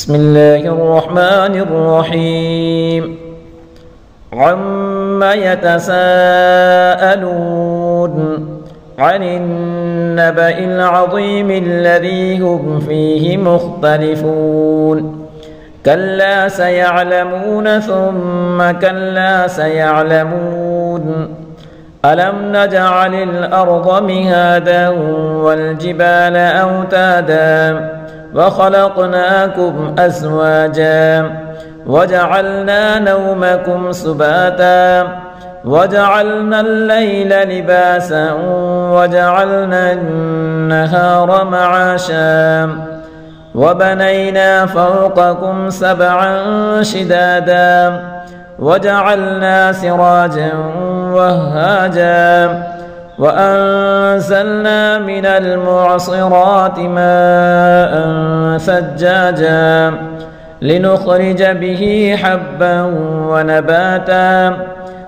بسم الله الرحمن الرحيم. عما يتساءلون عن النبأ العظيم الذي هم فيه مختلفون. كلا سيعلمون ثم كلا سيعلمون. ألم نجعل الأرض مهادا والجبال أوتادا وخلقناكم أزواجا وجعلنا نومكم سباتا وجعلنا الليل لباسا وجعلنا النهار معاشا وبنينا فوقكم سبعا شدادا وجعلنا سراجا وهاجا وأنزلنا من المعصرات ماء ثجاجا لنخرج به حبا ونباتا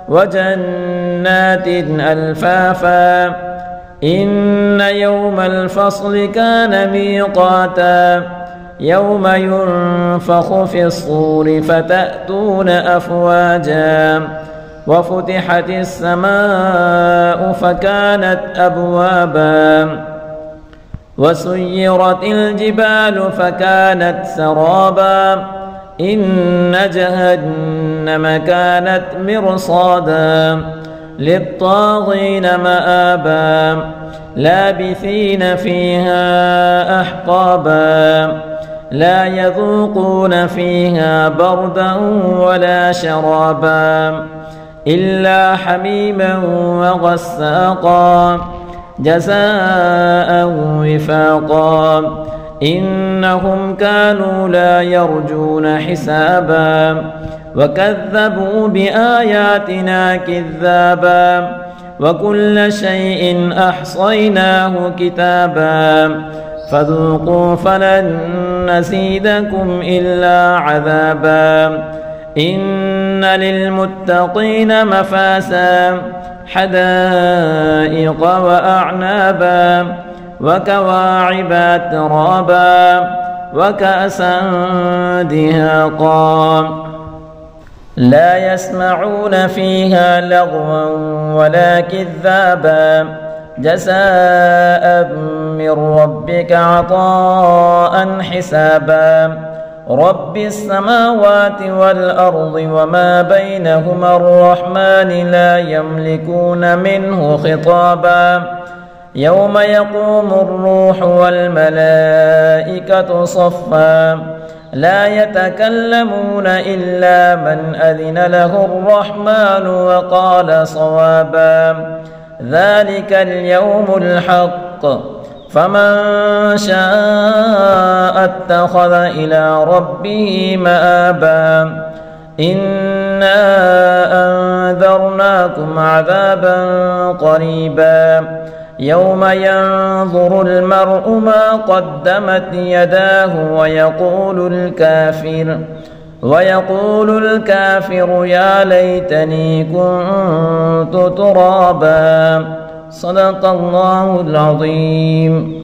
وجنات ألفافا. إن يوم الفصل كان ميقاتا يوم ينفخ في الصور فتأتون أفواجا وفتحت السماء فكانت أبوابا وسيرت الجبال فكانت سرابا. إن جهنم كانت مرصادا للطاغين مآبا لابثين فيها أحقابا لا يذوقون فيها بردا ولا شرابا إلا حميما وغساقا جزاء وفاقا. إنهم كانوا لا يرجون حسابا وكذبوا بآياتنا كذابا وكل شيء أحصيناه كتابا فذوقوا فلن نزيدكم إلا عذابا. إن للمتقين مفازا حدائق وأعنابا وكواعب أترابا وكأسا دهاقا لا يسمعون فيها لغوا ولا كذابا جزاء من ربك عطاء حسابا. رب السماوات والأرض وما بينهما الرحمن لا يملكون منه خطابا. يوم يقوم الروح والملائكة صفا لا يتكلمون إلا من أذن له الرحمن وقال صوابا. ذلك اليوم الحق فمن شاء اتخذ إلى ربه مآبا. إنا أنذرناكم عذابا قريبا يوم ينظر المرء ما قدمت يداه ويقول الكافر يا ليتني كنت ترابا. صدق الله العظيم.